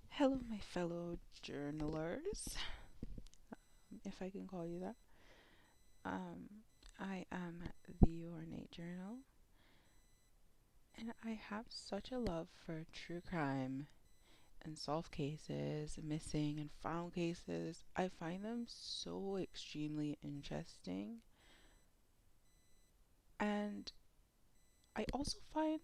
Hello, my fellow journalers, if I can call you that. I am TheOrnateJournal, and I have such a love for true crime and solved cases, missing and found cases. I find them so extremely interesting, and I also find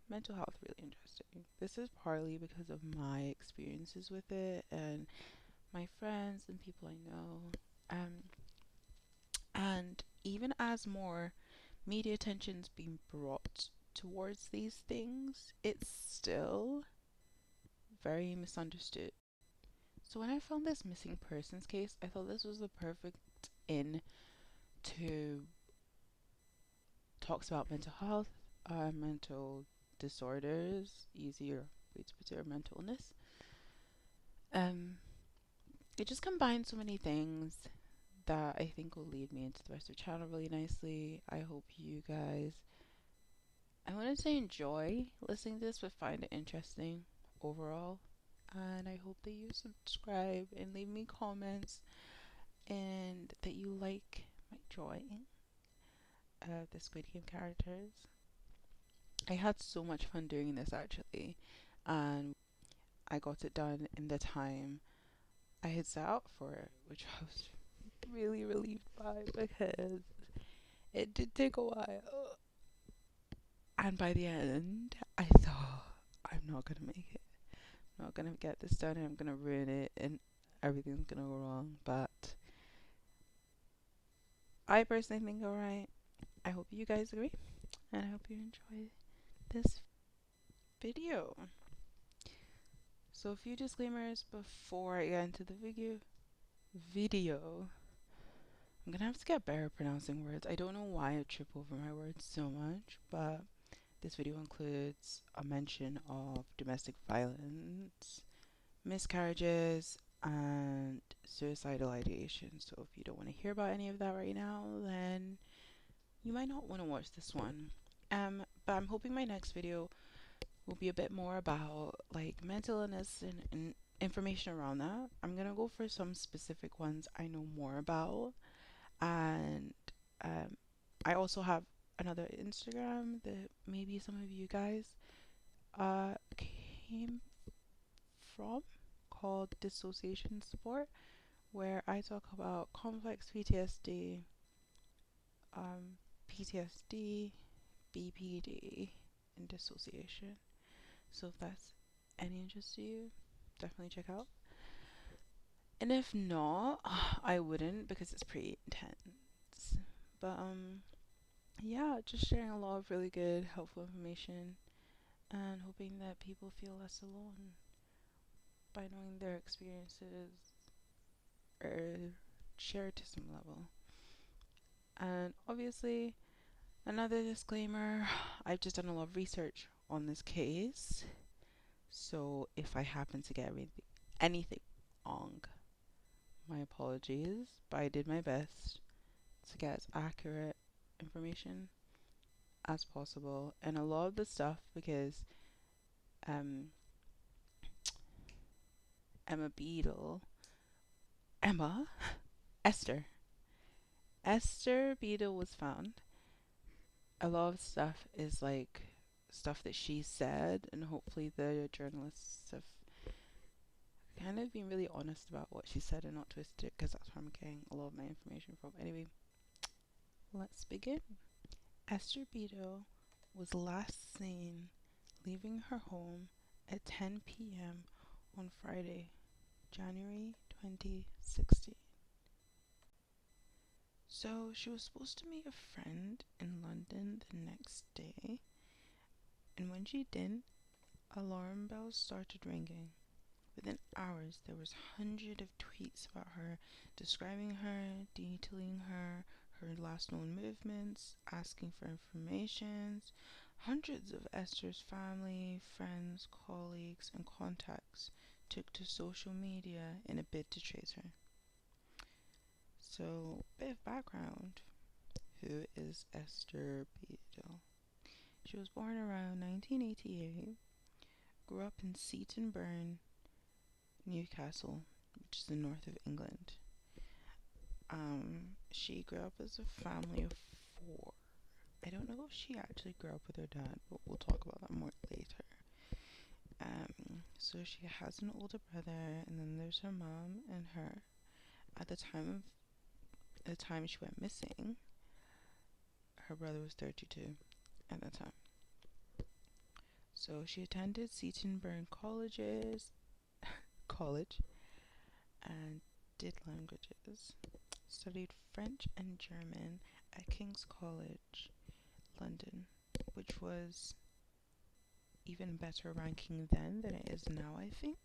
mental health really interesting. This is partly because of my experiences with it and my friends and people I know. And even as more media attention's being brought towards these things, it's still very misunderstood. So when I found this missing persons case, I thought this was the perfect in to talks about mental health, mental disorders, easier way to put it, or mental illness. Um, it just combines so many things that I think will lead me into the rest of the channel really nicely. I hope you guys, I want to say enjoy listening to this, but find it interesting overall. And I hope that you subscribe and leave me comments and that you like my drawing of the Squid Game characters. I had so much fun doing this actually, and I got it done in the time I had set out for it, which I was really relieved by because it did take a while. And by the end, I thought, I'm not gonna make it. I'm not gonna get this done and I'm gonna ruin it and everything's gonna go wrong. But I personally think alright. I hope you guys agree and I hope you enjoy this video. So a few disclaimers before I get into the video. I'm gonna have to get better at pronouncing words. I don't know why I trip over my words so much, but this video includes a mention of domestic violence, miscarriages, and suicidal ideation. So if you don't want to hear about any of that right now, then you might not want to watch this one. But I'm hoping my next video will be a bit more about like mental illness and information around that. I'm gonna go for some specific ones I know more about, and um, I also have another Instagram that maybe some of you guys came from, called Dissociation Support, where I talk about complex PTSD, PTSD, BPD, and dissociation. So if that's any interest to you, definitely check out. And if not, I wouldn't because it's pretty intense. But yeah, just sharing a lot of really good, helpful information and hoping that people feel less alone by knowing their experiences are shared to some level. And obviously, another disclaimer, I've just done a lot of research on this case. So if I happen to get anything wrong, my apologies, but I did my best to get as accurate information as possible. And a lot of the stuff, because um, Emma Beadle, Emma, Esther, Esther Beadle was found. A lot of stuff is like stuff that she said, and hopefully the journalists have kind of been really honest about what she said and not twisted it, because that's where I'm getting a lot of my information from. Anyway, let's begin. Esther Beadle was last seen leaving her home at 10 p.m. on Friday, January 2016. So she was supposed to meet a friend in London the next day, and when she didn't, alarm bells started ringing. Within hours, there was hundreds of tweets about her, describing her, detailing her, her last known movements, asking for information. Hundreds of Esther's family, friends, colleagues, and contacts took to social media in a bid to trace her. So, bit of background. Who is Esther Beadle? She was born around 1988, grew up in Seaton Burn, Newcastle, which is the north of England. She grew up as a family of four. I don't know if she actually grew up with her dad, but we'll talk about that more later. So she has an older brother, and then there's her mom and her. At the time she went missing, her brother was 32 at the time. So she attended Seaton Burn college, and did languages. Studied French and German at King's College, London, which was even better ranking then than it is now, I think.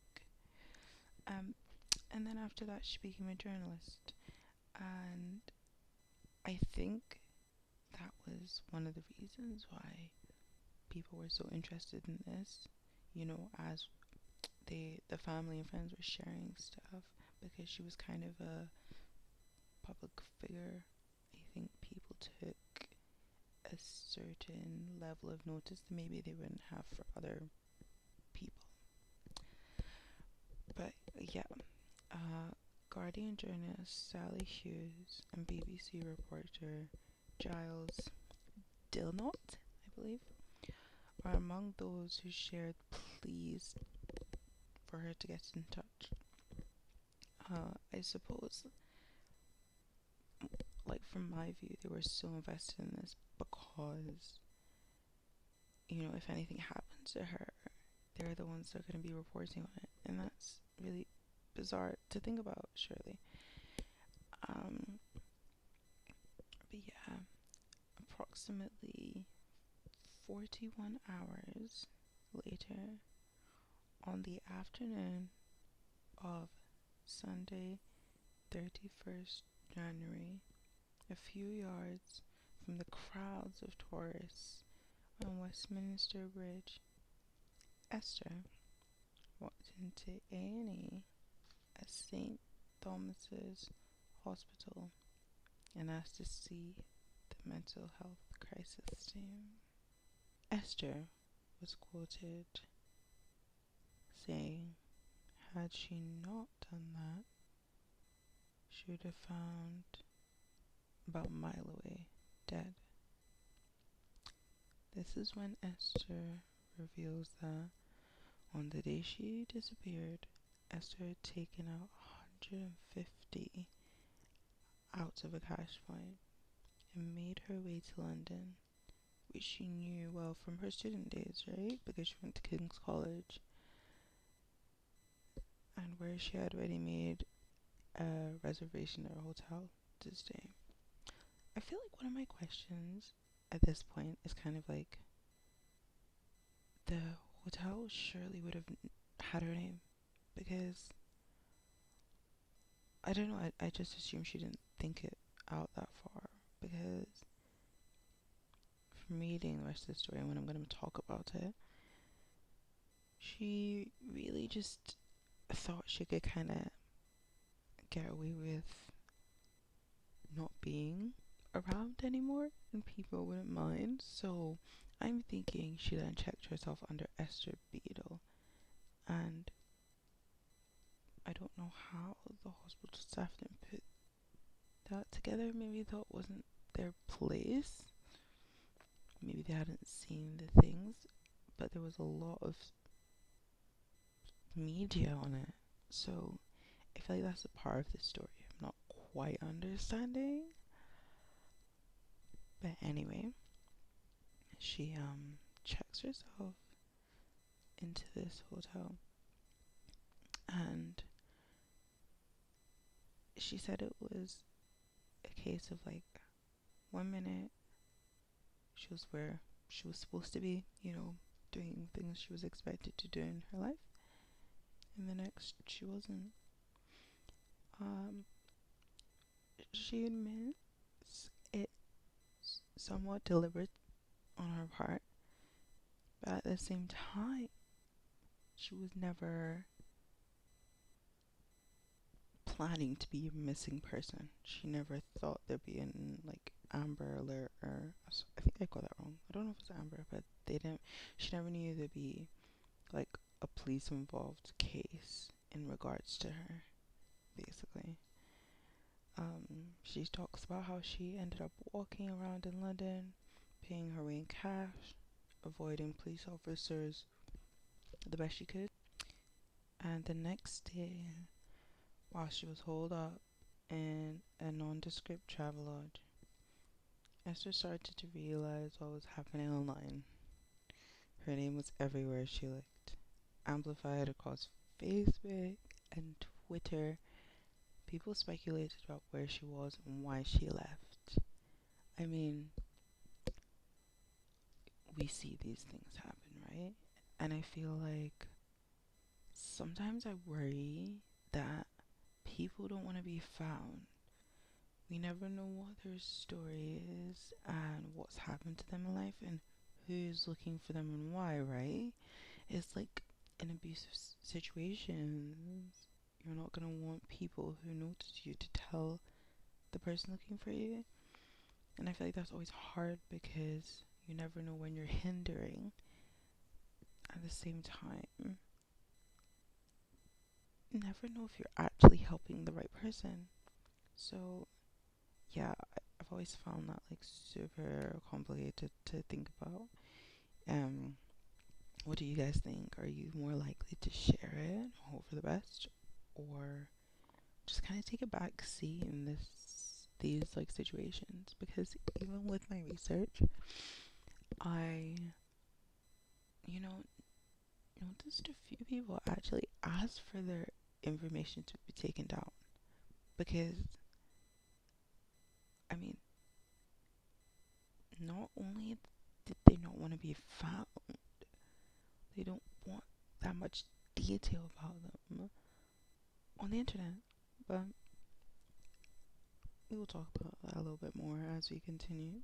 And then after that, she became a journalist, and I think that was one of the reasons why people were so interested in this. As the family and friends were sharing stuff, because she was kind of a public figure. I think people took a certain level of notice that maybe they wouldn't have for other people. But yeah, Guardian journalist Sally Hughes and BBC reporter Giles Dilnot, I believe, are among those who shared pleas for her to get in touch. I suppose, like, from my view, they were so invested in this because, if anything happens to her, they're the ones that are going to be reporting on it, and that's really bizarre to think about, surely. But yeah, approximately 41 hours later, on the afternoon of Sunday, 31st January, a few yards from the crowds of tourists on Westminster Bridge, Esther walked into A&E at St. Thomas's Hospital and asked to see the mental health crisis team. Esther was quoted saying, "Had she not done that, she would have found about a mile away, dead." This is when Esther reveals that on the day she disappeared, Esther had taken out 150 out of a cash point and made her way to London, which she knew well from her student days, right? Because she went to King's College, and where she had already made a reservation at a hotel to stay. I feel like one of my questions at this point is kind of like, the hotel surely would have had her name, because I don't know, I just assume she didn't think it out that far, because from reading the rest of the story and when I'm going to talk about it, she really just thought she could kind of get away with not being around anymore and people wouldn't mind. So I'm thinking she then checked herself under Esther Beadle, and I don't know how the hospital staff didn't put that together. Maybe that wasn't their place. Maybe they hadn't seen the things, but there was a lot of media on it. So I feel like that's a part of the story I'm not quite understanding. But anyway, she checks herself into this hotel, and she said it was a case of like 1 minute she was where she was supposed to be, doing things she was expected to do in her life, and the next she wasn't. She admits it's somewhat deliberate on her part, but at the same time, she was never planning to be a missing person. She never thought there'd be an like Amber Alert, or I think I got that wrong. I don't know if it's Amber, but they didn't. She never knew there'd be like a police involved case in regards to her, basically. She talks about how she ended up walking around in London, paying her way in cash, avoiding police officers the best she could. And the next day, while she was holed up in a nondescript travel lodge, Esther started to realize what was happening online. Her name was everywhere she looked, amplified across Facebook and Twitter. People speculated about where she was and why she left. I mean, we see these things happen, right? And I feel like sometimes I worry that people don't want to be found. We never know what their story is and what's happened to them in life and who's looking for them and why, right? It's like in abusive situations, you're not going to want people who notice you to tell the person looking for you. And I feel like that's always hard because you never know when you're hindering. At the same time, you never know if you're actually helping the right person. So, yeah, I've always found that like super complicated to think about. What do you guys think? Are you more likely to share it, hope for the best, or just kind of take a back seat in these like situations? Because even with my research, I noticed a few people actually asked for their information to be taken down because I mean, not only did they not want to be found, they don't want that much detail about them on the internet. But we will talk about that a little bit more as we continue.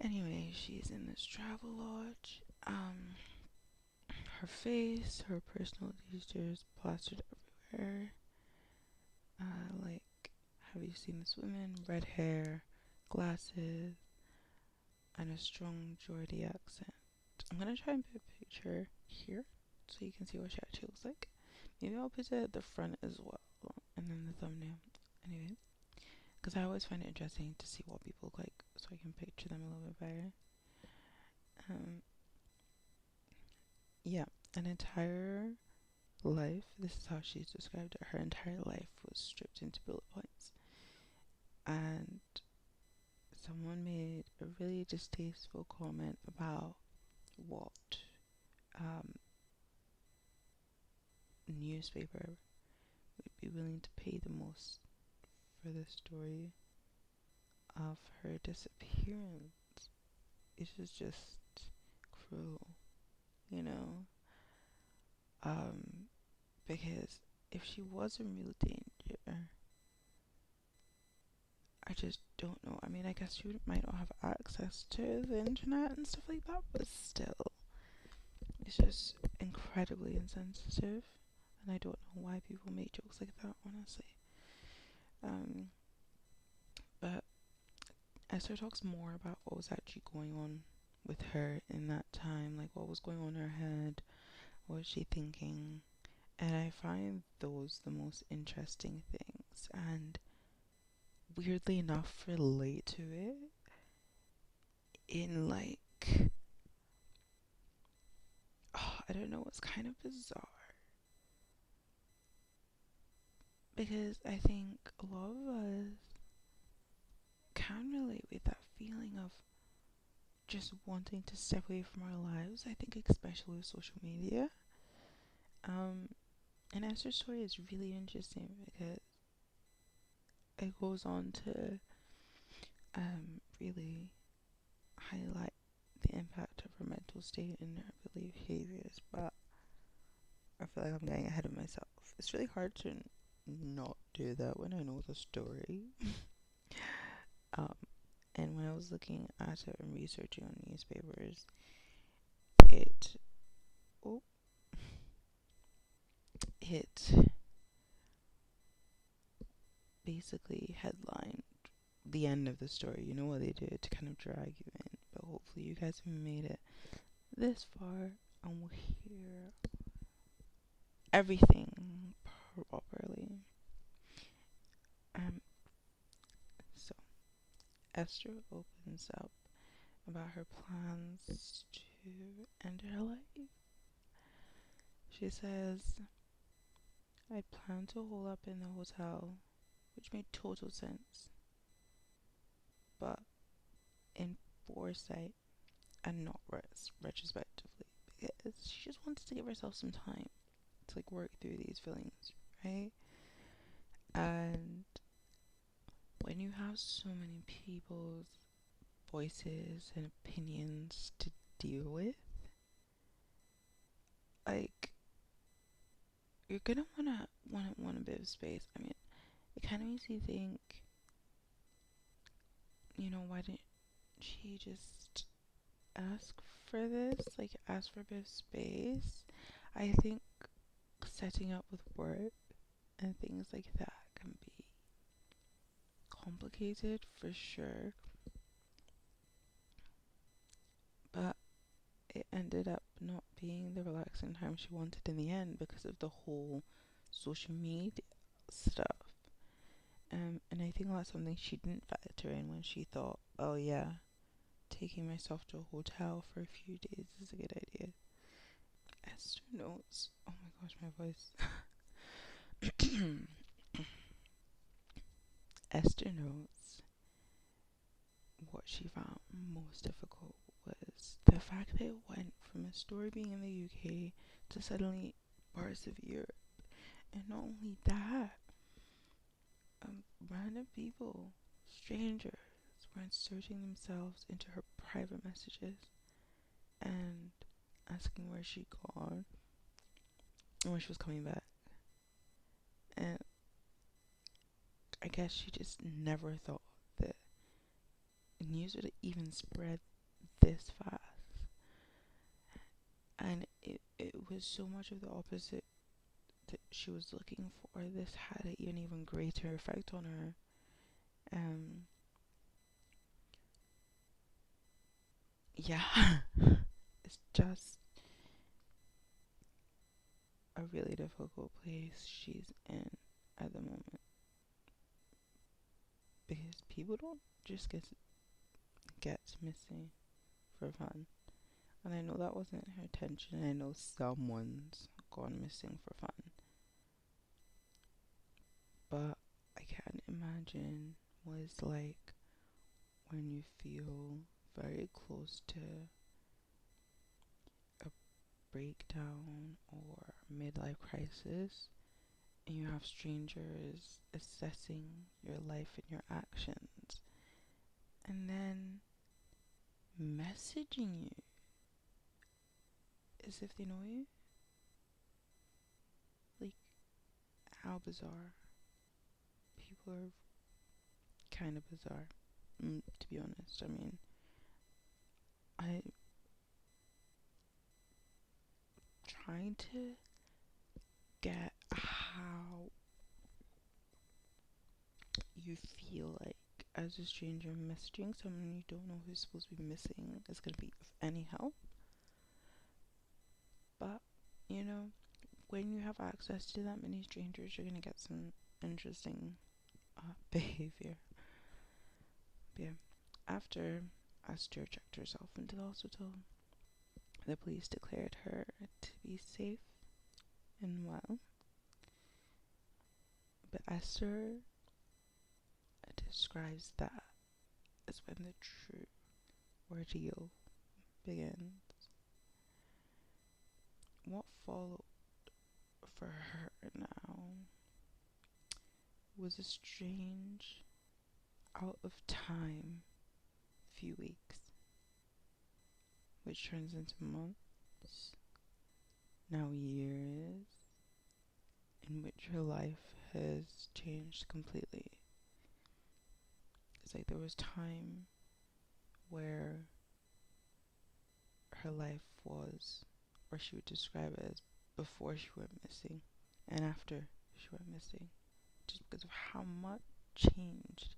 Anyway, she's in this travel lodge. Her face, her personal details plastered everywhere. Like, have you seen this woman? Red hair, glasses, and a strong Geordie accent. I'm gonna try and put a picture here so you can see what she actually looks like. Maybe I'll put it at the front as well, and then the thumbnail. Anyway, because I always find it interesting to see what people look like, so I can picture them a little bit better. Yeah, an entire life. This is how she's described it. Her entire life was stripped into bullet points, and someone made a really distasteful comment about what newspaper would be willing to pay the most for the story of her disappearance. It was just cruel, you know? Because if she was in real danger, I just don't know. I mean, I guess you might not have access to the internet and stuff like that, but still, it's just incredibly insensitive, and I don't know why people make jokes like that, honestly. But Esther talks more about what was actually going on with her in that time, like what was going on in her head, what was she thinking, and I find those the most interesting things, and weirdly enough relate to it in like, I don't know, it's kind of bizarre because I think a lot of us can relate with that feeling of just wanting to step away from our lives. I think especially with social media. And Esther's story is really interesting because it goes on to really highlight the impact of her mental state and her behaviors, but I feel like I'm getting ahead of myself. It's really hard to not do that when I know the story. And when I was looking at it and researching on newspapers, it basically headlined the end of the story. You know what they did to kind of drag you in, but hopefully you guys have made it this far and we're here. everything properly. Um, so Esther opens up about her plans to end her life. She says, I plan to hole up in the hotel, which made total sense, but in foresight and not retrospectively, because she just wanted to give herself some time to like work through these feelings, right? And when you have so many people's voices and opinions to deal with, like you're gonna want a bit of space. I mean, it kind of makes you think, why didn't she just ask for this? Like, ask for a bit of space. I think setting up with work and things like that can be complicated for sure, but it ended up not being the relaxing time she wanted in the end because of the whole social media stuff. And I think that's something she didn't factor in when she thought, oh yeah, taking myself to a hotel for a few days is a good idea. Esther notes, oh my gosh, my voice. Esther notes what she found most difficult was the fact that it went from a story being in the UK to suddenly parts of Europe. And not only that, random people, strangers, were inserting themselves into her private messages and asking where she'd gone and when she was coming back. And I guess she just never thought that news would even spread this fast. And it was so much of the opposite that she was looking for. This had an even greater effect on her. Yeah, it's just a really difficult place she's in at the moment because people don't just get missing for fun. And I know that wasn't her intention. I know someone's gone missing for fun. But I can't imagine what it's like when you feel very close to a breakdown or midlife crisis and you have strangers assessing your life and your actions and then messaging you as if they know you. Like, how bizarre. People are kind of bizarre, to be honest. I mean, I'm trying to get how you feel like as a stranger messaging someone you don't know who's supposed to be missing is going to be of any help. But, when you have access to that many strangers, you're going to get some interesting behavior. But yeah, after Esther checked herself into the hospital, the police declared her to be safe and well. But Esther describes that as when the true ordeal begins. What followed for her now was a strange, out of time few weeks, which turns into months, now years, in which her life has changed completely. It's like there was time where her life was, or she would describe it as before she went missing and after she went missing, just because of how much changed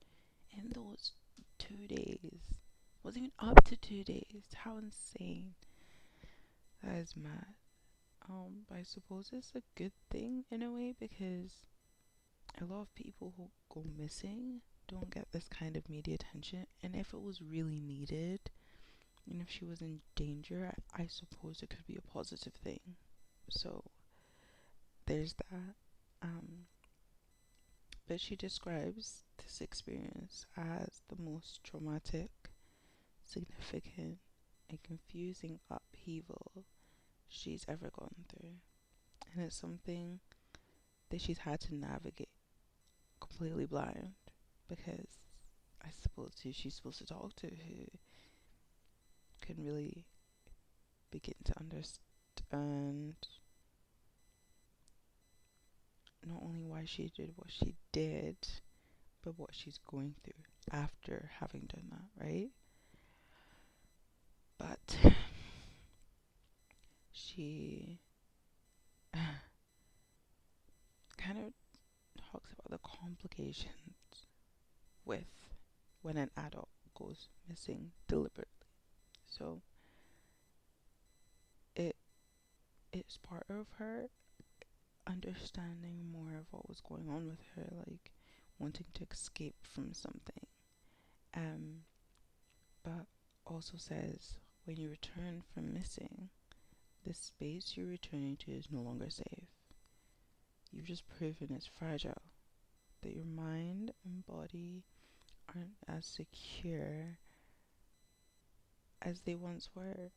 in those 2 days. It wasn't even up to 2 days. How insane. That is mad. I suppose it's a good thing in a way because a lot of people who go missing don't get this kind of media attention, and if it was really needed, and if she was in danger, I suppose it could be a positive thing. So there's that. Um, but she describes this experience as the most traumatic, significant, and confusing upheaval she's ever gone through. And it's something that she's had to navigate completely blind because I suppose who she's supposed to talk to who can really begin to understand not only why she did what she did, but what she's going through after having done that, right? But she kind of talks about the complications with when an adult goes missing deliberately. So it it's part of her understanding more of what was going on with her, like wanting to escape from something. Um, but also says when you return from missing, the space you're returning to is no longer safe. You've just proven it's fragile, that your mind and body aren't as secure as they once were.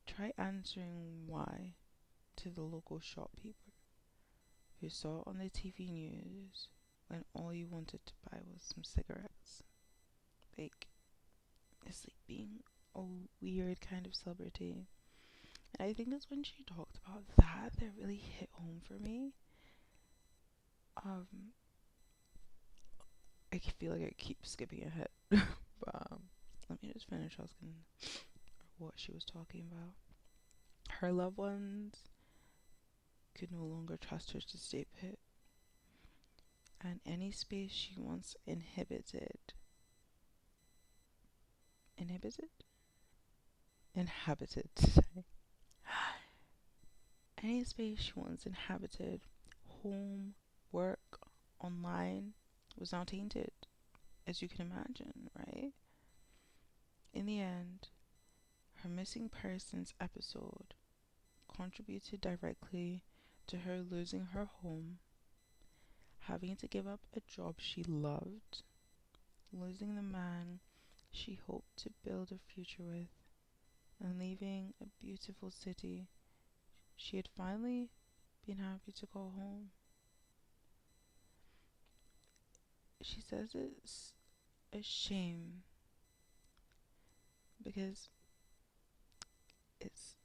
Try answering why to the local shopkeeper who saw it on the TV news when all you wanted to buy was some cigarettes. Like, it's like being a weird kind of celebrity. And I think it's when she talked about that really hit home for me. Um, I feel like I keep skipping ahead, but let me just finish asking what she was talking about. Her loved ones could no longer trust her to stay put, and any space she once inhabited, sorry. Any space she once inhabited, home, work, online, was now tainted, as you can imagine, right? In the end, her missing persons episode contributed directly to her losing her home, having to give up a job she loved, losing the man she hoped to build a future with, and leaving a beautiful city she had finally been happy to call home. She says it's a shame because it's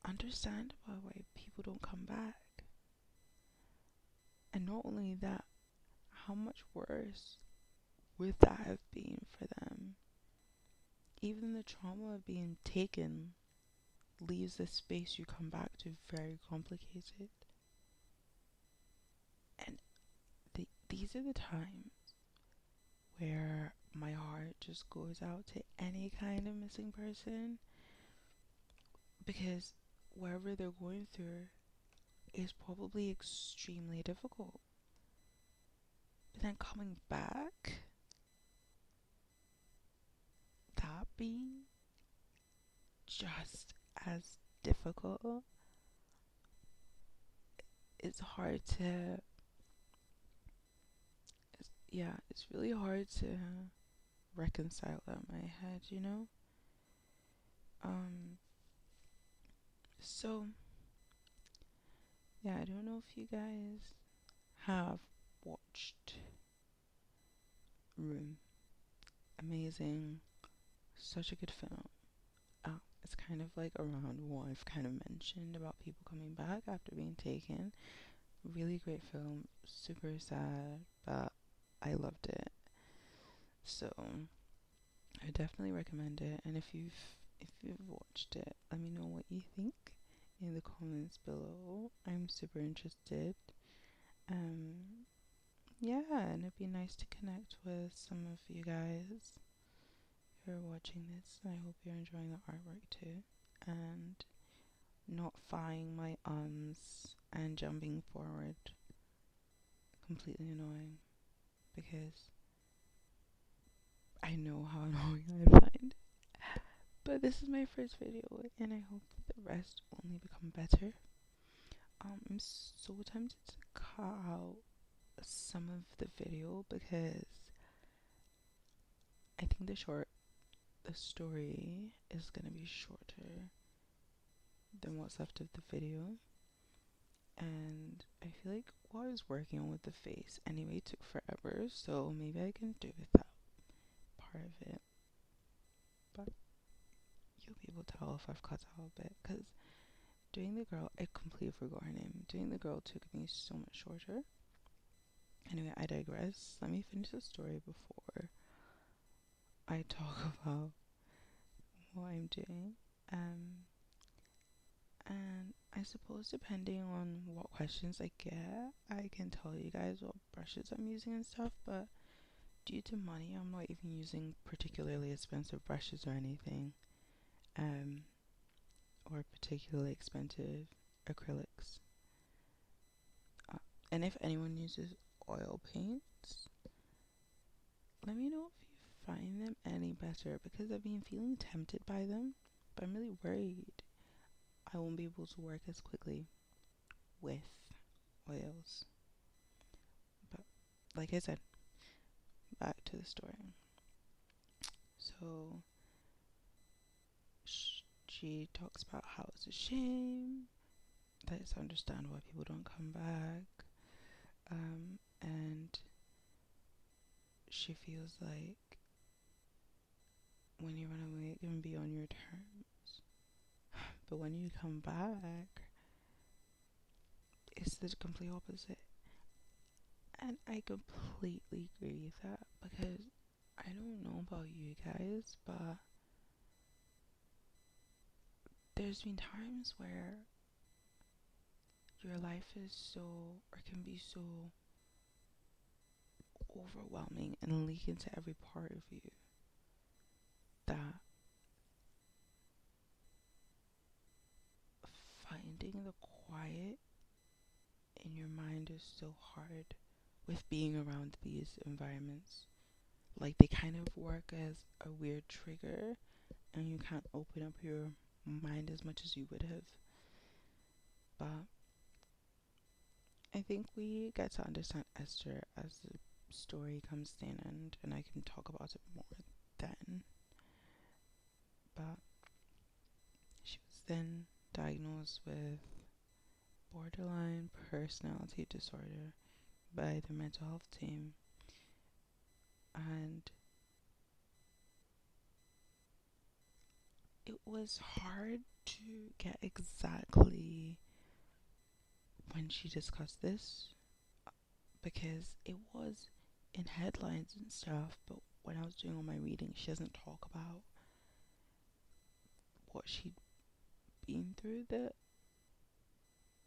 understandable why people don't come back. And not only that, how much worse would that have been for them? Even the trauma of being taken leaves the space you come back to very complicated. And these are the times where my heart just goes out to any kind of missing person because whatever they're going through is probably extremely difficult. But then coming back, that being just as difficult, it's hard to, it's really hard to reconcile that in my head, you know? Um, so, yeah, I don't know if you guys have watched Room. Amazing, such a good film. It's kind of like around what I've kind of mentioned about people coming back after being taken. Really great film, super sad, but I loved it. So I definitely recommend it. And if you've watched it, let me know what you think in the comments below. I'm super interested. Um, yeah, and it'd be nice to connect with some of you guys who are watching this. I hope you're enjoying the artwork too. And not firing my ums and jumping forward. Completely annoying because I know how annoying I find. But this is my first video and I hope that the rest only become better. I'm so tempted to cut out some of the video because I think the story is gonna be shorter than what's left of the video. And I feel like what I was working on with the face anyway took forever, so maybe I can do without part of it. But you'll be able to tell if I've cut out a bit, because doing the girl, I completely forgot her name. Doing the girl took me so much shorter. Anyway, I digress. Let me finish the story before I talk about what I'm doing. And I suppose depending on what questions I get, I can tell you guys what brushes I'm using and stuff, but due to money, I'm not even using particularly expensive brushes or anything, or particularly expensive acrylics. And if anyone uses oil paints, let me know if you find them any better, because I've been feeling tempted by them, but I'm really worried I won't be able to work as quickly with oils. But like I said, back to the story. So she talks about how it's a shame that it's understandable why people don't come back, and she feels like when you run away it can be on your terms, but when you come back it's the complete opposite. And I completely agree with that, because I don't know about you guys, but there's been times where your life is so, or can be so overwhelming and leak into every part of you that finding the quiet in your mind is so hard with being around these environments. Like, they kind of work as a weird trigger and you can't open up your mind as much as you would have. But I think we get to understand Esther as the story comes to an end, and I can talk about it more then. But she was then diagnosed with borderline personality disorder by the mental health team, and it was hard to get exactly when she discussed this, because it was in headlines and stuff, but when I was doing all my reading, she doesn't talk about what she'd been through that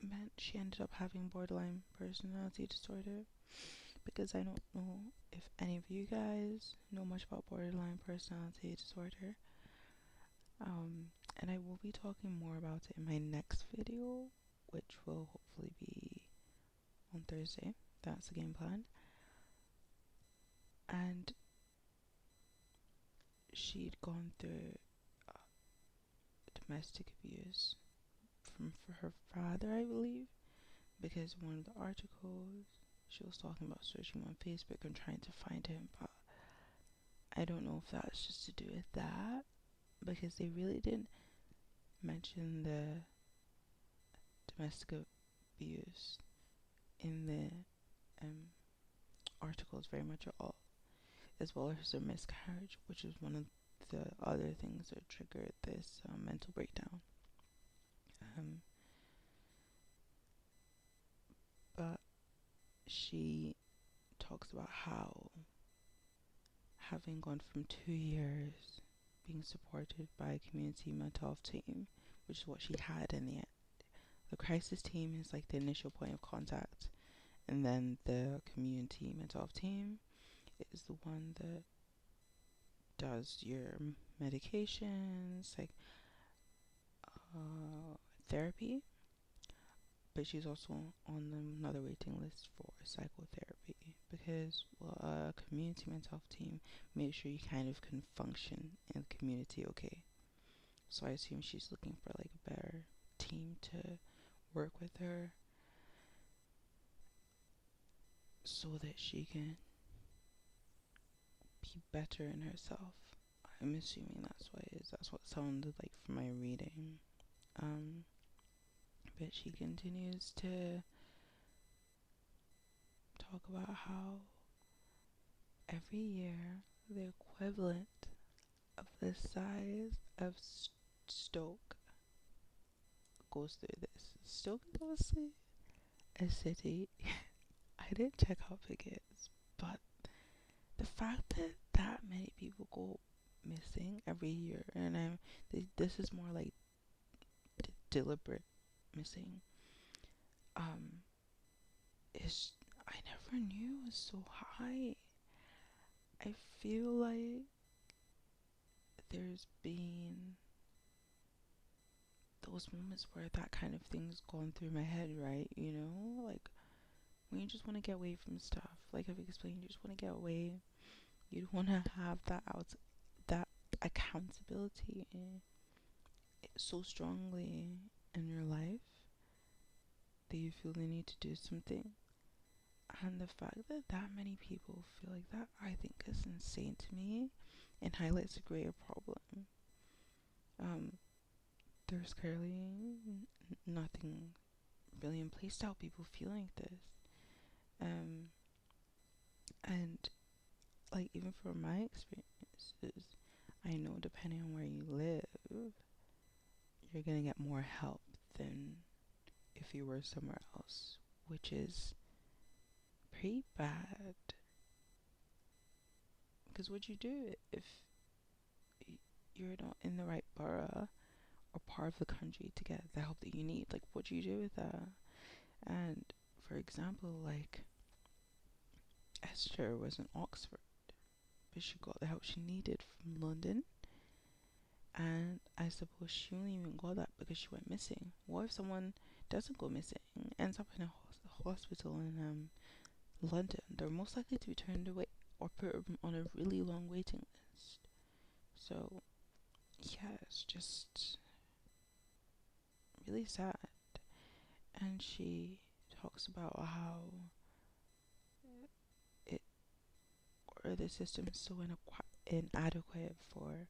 meant she ended up having borderline personality disorder, because I don't know if any of you guys know much about borderline personality disorder. And I will be talking more about it in my next video, which will hopefully be on Thursday. That's the game plan. And she'd gone through domestic abuse from her father, I believe, because one of the articles she was talking about searching on Facebook and trying to find him, but I don't know if that's just to do with that, because they really didn't mention the domestic abuse in the articles very much at all, as well as her miscarriage, which is one of the other things that triggered this mental breakdown. But she talks about how, having gone from 2 years being supported by a community mental health team, which is what she had in the end. The crisis team is like the initial point of contact, and then the community mental health team is the one that does your medications, like therapy, but she's also on another waiting list for psychotherapy because, well, a community mental health team makes sure you kind of can function in the community okay. So I assume she's looking for like a better team to work with her so that she can be better in herself. I'm assuming that's what it is. That's what it sounded like from my reading. But she continues to talk about how every year the equivalent of the size of Stoke goes through this. Stoke is obviously a city. I didn't check how big it is, but the fact that that many people go missing every year, and this is more like deliberate missing, is I never knew it was so high. I feel like there's been those moments where that kind of thing's gone through my head, right? You know, like when you just want to get away from stuff. Like I've explained, you just want to get away. You don't want to have that accountability so strongly in your life that you feel the need to do something. And the fact that that many people feel like that, I think is insane to me and highlights a greater problem. There's clearly nothing really in place to help people feel like this. And like even from my experiences, I know depending on where you live, you're gonna get more help than if you were somewhere else, which is pretty bad. Because what you do if you're not in the right borough or part of the country to get the help that you need? Like, what do you do with that? And for example, like Esther was in Oxford, but she got the help she needed from London. And I suppose she only even got that because she went missing. What if someone doesn't go missing, ends up in a hospital in London? They're most likely to be turned away or put on a really long waiting list. So, yeah, it's just really sad. And she talks about how it or the system is so inadequate for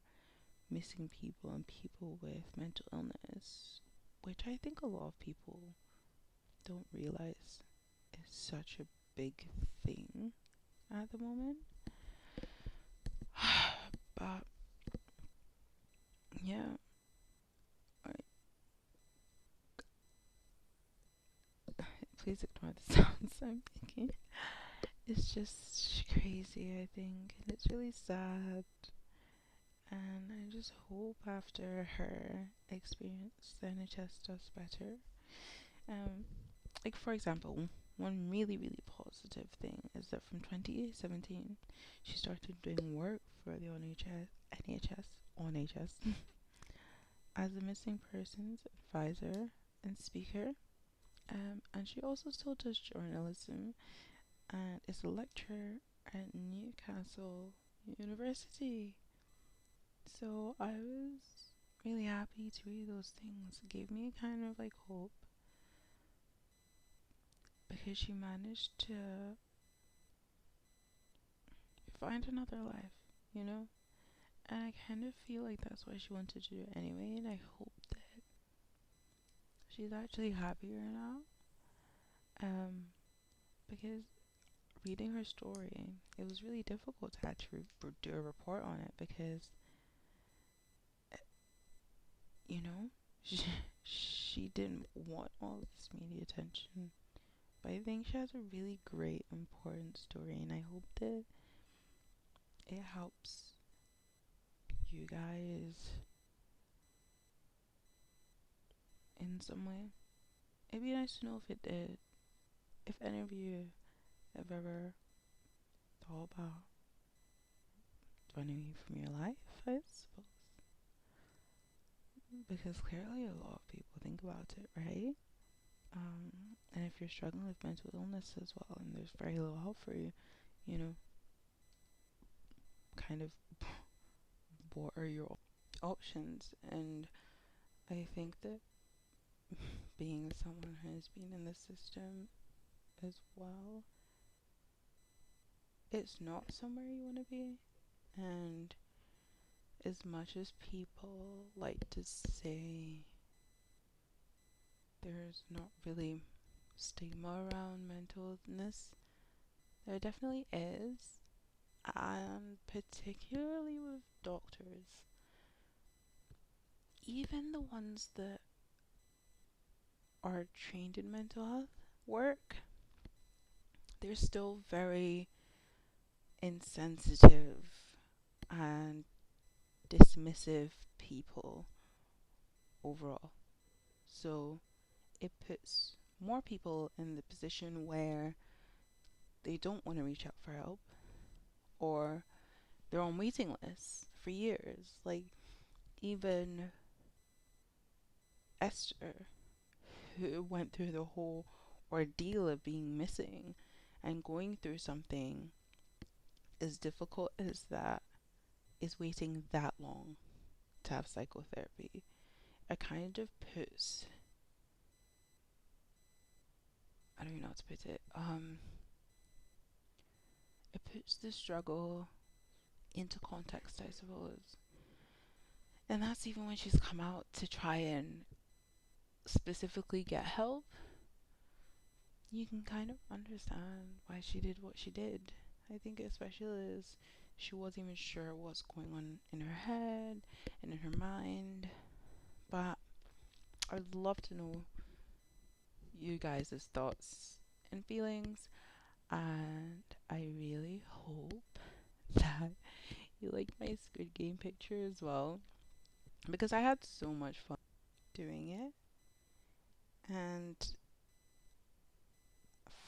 missing people and people with mental illness, which I think a lot of people don't realize is such a big thing at the moment. But yeah, please ignore the sounds I'm making. It's just crazy, I think, and it's really sad. And I just hope after her experience, the NHS does better. Like for example, one really really positive thing is that from 2017, she started doing work for the NHS as a missing persons advisor and speaker. And she also still does journalism and is a lecturer at Newcastle University. So I was really happy to read those things. It gave me kind of like hope because she managed to find another life, you know? And I kind of feel like that's what she wanted to do anyway, and I hope that she's actually happier now. Because reading her story, it was really difficult to actually do a report on it because, you know, she didn't want all this media attention. But I think she has a really great, important story, and I hope that it helps you guys in some way. It'd be nice to know if it did. If any of you have ever thought about running from your life, I suppose. Because clearly a lot of people think about it, right? And if you're struggling with mental illness as well, and there's very little help for you, you know, kind of what are your options? And I think that being someone who has been in the system as well, it's not somewhere you want to be. And as much as people like to say there's not really stigma around mental illness, there definitely is, and particularly with doctors, even the ones that are trained in mental health work, they're still very insensitive and dismissive people overall. So it puts more people in the position where they don't want to reach out for help, or they're on waiting lists for years. Like even Esther, who went through the whole ordeal of being missing and going through something as difficult as that, is waiting that long to have psychotherapy. It kind of puts, I don't know how to put it, it puts the struggle into context, I suppose. And that's even when she's come out to try and specifically get help. You can kind of understand why she did what she did. I think especially as she wasn't even sure what's going on in her head and in her mind. But I'd love to know you guys' thoughts and feelings, and I really hope that you like my Squid Game picture as well, because I had so much fun doing it and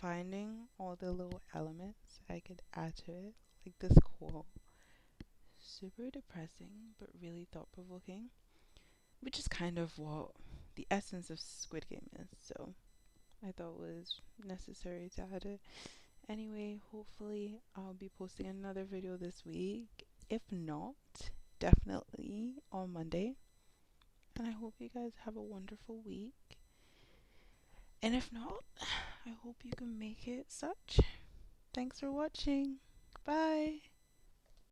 finding all the little elements I could add to it, like this quote. Super depressing, but really thought provoking, which is kind of what the essence of Squid Game is. So I thought it was necessary to add it. Anyway, hopefully I'll be posting another video this week. If not, definitely on Monday. And I hope you guys have a wonderful week. And if not, I hope you can make it such. Thanks for watching. Bye.